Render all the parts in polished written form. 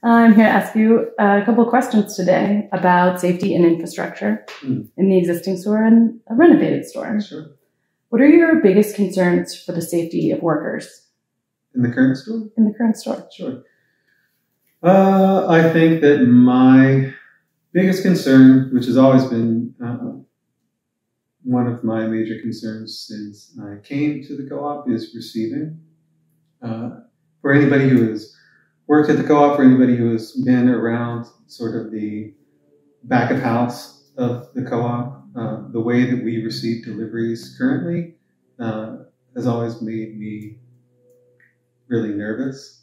I'm here to ask you a couple of questions today about safety and infrastructure in the existing store and a renovated store. Sure. What are your biggest concerns for the safety of workers? In the current store? In the current store. Sure. I think that my biggest concern, which has always been one of my major concerns since I came to the co-op, is receiving. For anybody who has worked at the co-op, for anybody who has been around sort of the back of house of the co-op, the way that we receive deliveries currently has always made me really nervous.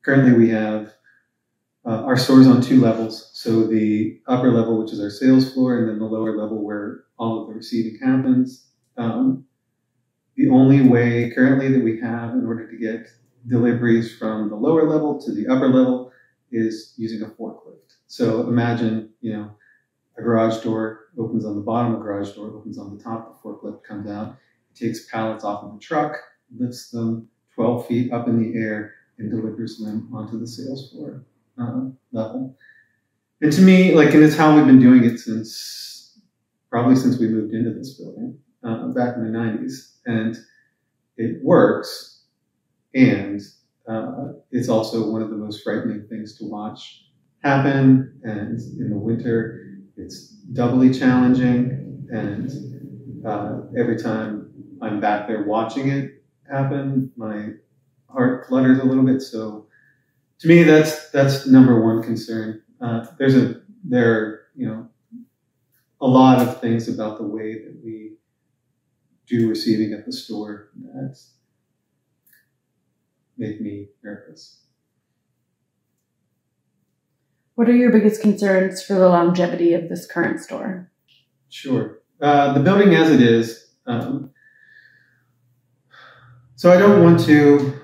Currently we have our store's on 2 levels. So the upper level, which is our sales floor, and then the lower level where all of the receiving happens. The only way currently that we have in order to get deliveries from the lower level to the upper level is using a forklift. So imagine, a garage door opens on the bottom, a garage door opens on the top, the forklift comes out, takes pallets off of the truck, lifts them 12 feet up in the air, and delivers them onto the sales floor level. And to me, and it's how we've been doing it probably since we moved into this building back in the 90s. And it works. And it's also one of the most frightening things to watch happen. And in the winter, it's doubly challenging. And every time I'm back there watching it happen, my heart flutters a little bit. So to me, that's number one concern. There are a lot of things about the way that we do receiving at the store that make me nervous. What are your biggest concerns for the longevity of this current store? Sure. The building as it is. So I don't want to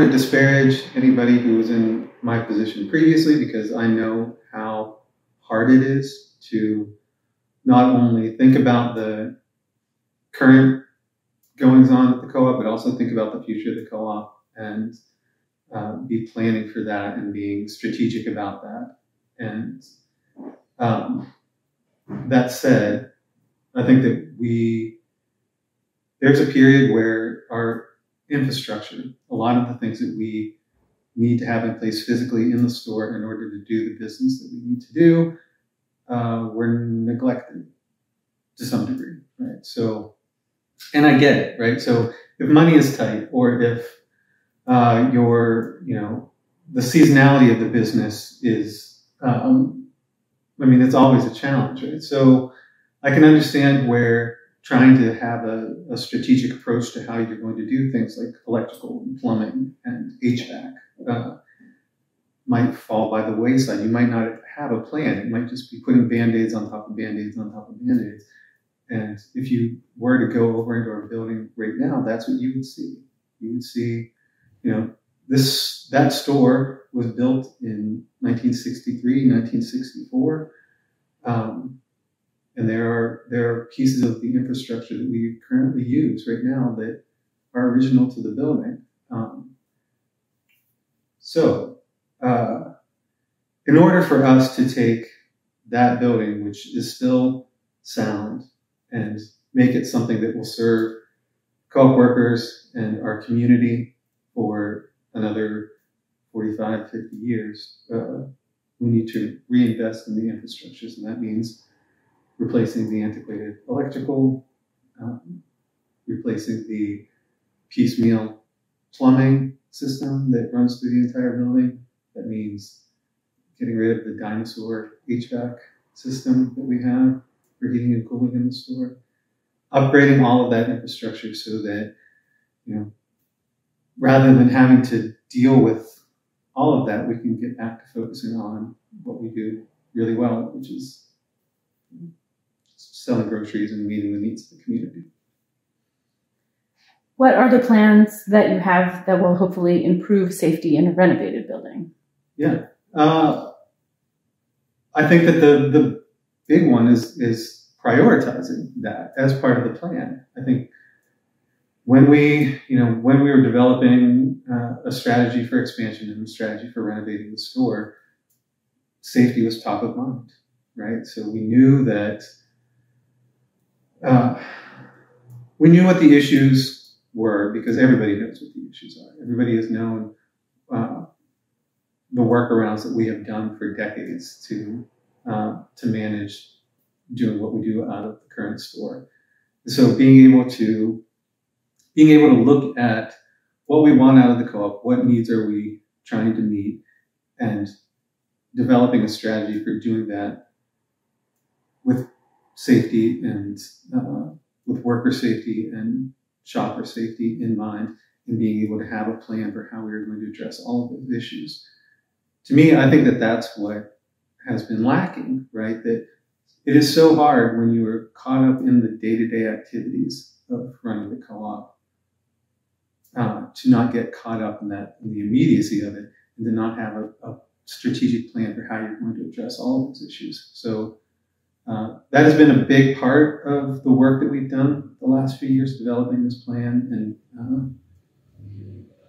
disparage anybody who was in my position previously, because I know how hard it is to not only think about the current goings on at the co-op, but also think about the future of the co-op and be planning for that and being strategic about that. And that said, I think that there's a period where our infrastructure, a lot of the things that we need to have in place physically in the store in order to do the business that we need to do, were neglected to some degree, right? So, and I get it, right? So if money is tight, or if the seasonality of the business is, it's always a challenge, right? So I can understand where trying to have a strategic approach to how you're going to do things like electrical and plumbing and HVAC might fall by the wayside. You might not have a plan. It might just be putting Band-Aids on top of Band-Aids on top of Band-Aids. And if you were to go over into our building right now, that's what you would see. You would see, that store was built in 1963, 1964. And there are pieces of the infrastructure that we currently use right now that are original to the building. In order for us to take that building, which is still sound, and make it something that will serve co-op workers and our community for another 45, 50 years, we need to reinvest in the infrastructures, and that means replacing the antiquated electrical, replacing the piecemeal plumbing system that runs through the entire building. That means getting rid of the dinosaur HVAC system that we have for heating and cooling in the store. Upgrading all of that infrastructure so that, rather than having to deal with all of that, we can get back to focusing on what we do really well, which is selling groceries and meeting the needs of the community. What are the plans that you have that will hopefully improve safety in a renovated building? Yeah. I think that the big one is prioritizing that as part of the plan. I think when we were developing a strategy for expansion and a strategy for renovating the store, safety was top of mind, right? So we knew that we knew what the issues were because everybody knows what the issues are. Everybody has known the workarounds that we have done for decades to manage doing what we do out of the current store. So being able to look at what we want out of the co-op, what needs are we trying to meet, and developing a strategy for doing that with safety and with worker safety and shopper safety in mind, and being able to have a plan for how we are going to address all of those issues. To me, I think that that's what has been lacking, right? That it is so hard when you are caught up in the day-to-day activities of running the co-op to not get caught up in the immediacy of it, and to not have a strategic plan for how you're going to address all of those issues. So that has been a big part of the work that we've done the last few years, developing this plan and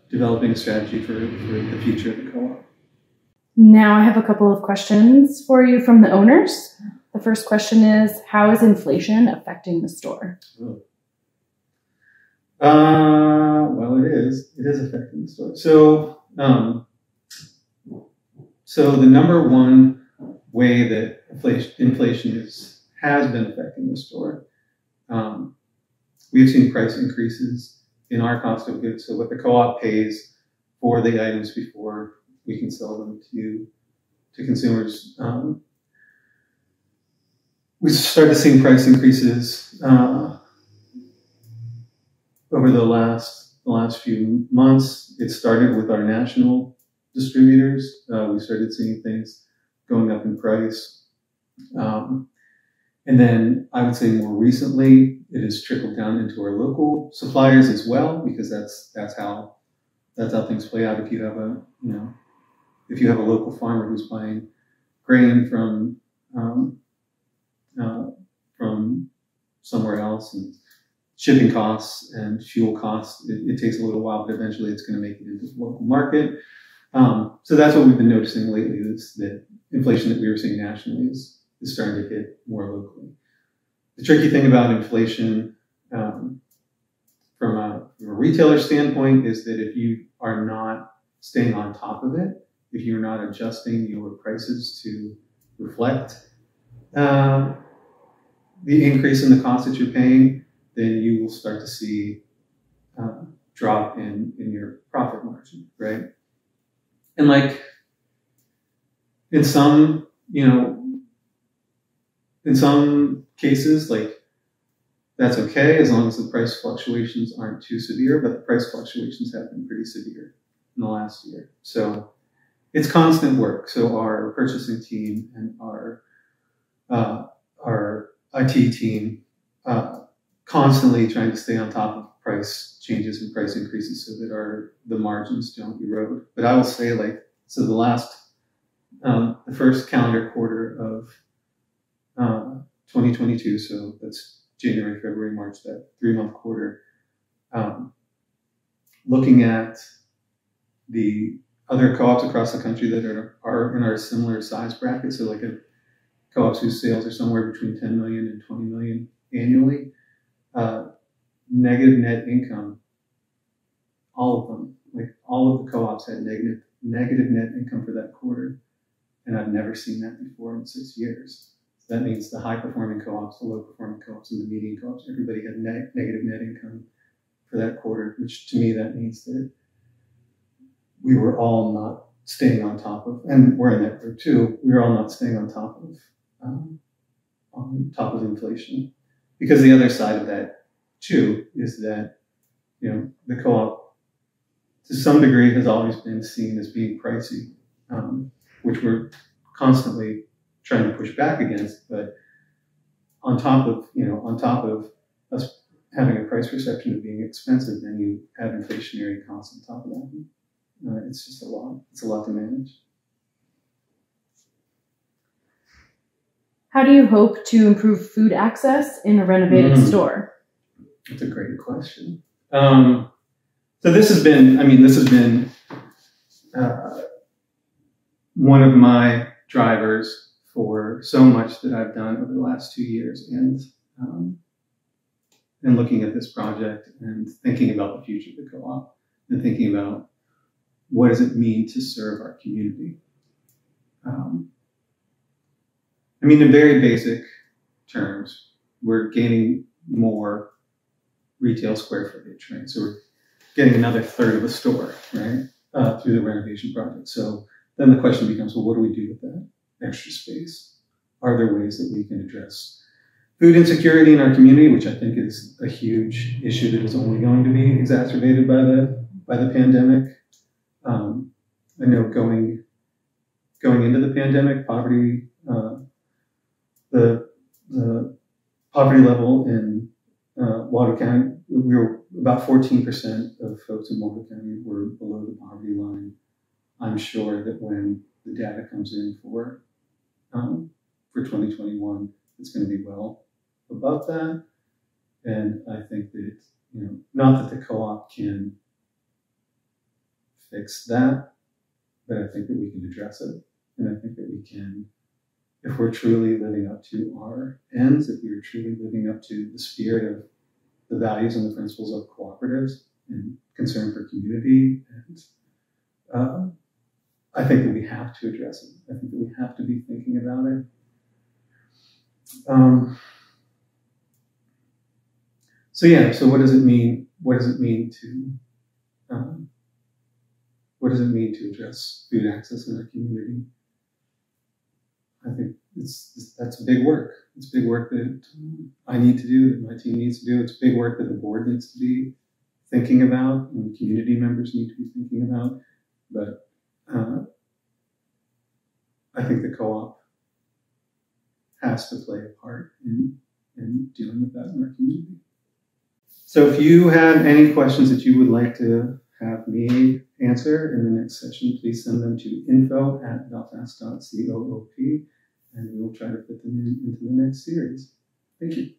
developing a strategy for the future of the co-op. Now I have a couple of questions for you from the owners. The first question is, how is inflation affecting the store? Oh. Well, it is affecting the store. So, so the number one way that inflation has been affecting the store, we've seen price increases in our cost of goods. So what the co-op pays for the items before we can sell them to consumers. We started seeing price increases over the last few months. It started with our national distributors. We started seeing things going up in price. And then I would say more recently, it has trickled down into our local suppliers as well, because that's how things play out. If you have a local farmer who's buying grain from somewhere else, and shipping costs and fuel costs, it takes a little while, but eventually it's going to make it into the local market. So that's what we've been noticing lately, is that inflation that we were seeing nationally is starting to hit more locally. The tricky thing about inflation from a retailer standpoint is that if you are not staying on top of it, if you're not adjusting your prices to reflect the increase in the cost that you're paying, then you will start to see drop in your profit margin, right? And like in some cases, like that's okay as long as the price fluctuations aren't too severe, but the price fluctuations have been pretty severe in the last year. So it's constant work. So our purchasing team and our IT team constantly trying to stay on top of price changes and price increases so that the margins don't erode. But I will say, the first calendar quarter of 2022, so that's January, February, March, that 3-month quarter, looking at the other co-ops across the country that are in our similar size bracket, so like co-ops whose sales are somewhere between 10 million and 20 million annually, negative net income, all of them, like all of the co-ops had negative net income for that quarter. And I've never seen that before in 6 years. So that means the high-performing co-ops, the low-performing co-ops, and the median co-ops, everybody had negative net income for that quarter, which to me, that means that we were all not staying on top of, and we're in that group too, we were all not staying on top of inflation. Because the other side of that too is that, the co-op to some degree has always been seen as being pricey, which we're constantly trying to push back against. But on top of us having a price perception of being expensive, then you add inflationary costs on top of that. It's just a lot. It's a lot to manage. How do you hope to improve food access in a renovated store? That's a great question. So this has been one of my drivers for so much that I've done over the last 2 years, and looking at this project and thinking about the future of the co-op and thinking about what does it mean to serve our community. In very basic terms, we're gaining more retail square footage, right? So we're getting another third of a store, right, through the renovation project. So then the question becomes, well, what do we do with that extra space? Are there ways that we can address food insecurity in our community, which I think is a huge issue that is only going to be exacerbated by the pandemic? I know going into the pandemic, poverty, the poverty level in Waldo County, we were about 14% of folks in Waldo County were below the poverty line. I'm sure that when the data comes in for 2021, it's going to be well above that. And I think that, not that the co-op can fix that, but I think that we can address it. And I think that we can, if we're truly living up to our ends, if we are truly living up to the spirit of the values and the principles of cooperatives and concern for community, and I think that we have to address it. I think that we have to be thinking about it. So what does it mean? What does it mean to address food access in our community? I think that's big work. It's big work that I need to do, that my team needs to do. It's big work that the board needs to be thinking about, and community members need to be thinking about. But I think the co-op has to play a part in dealing with that in our community. So if you have any questions that you would like to have me answer in the next session, please send them to info@belfast.coop, and we will try to fit them into the next series. Thank you.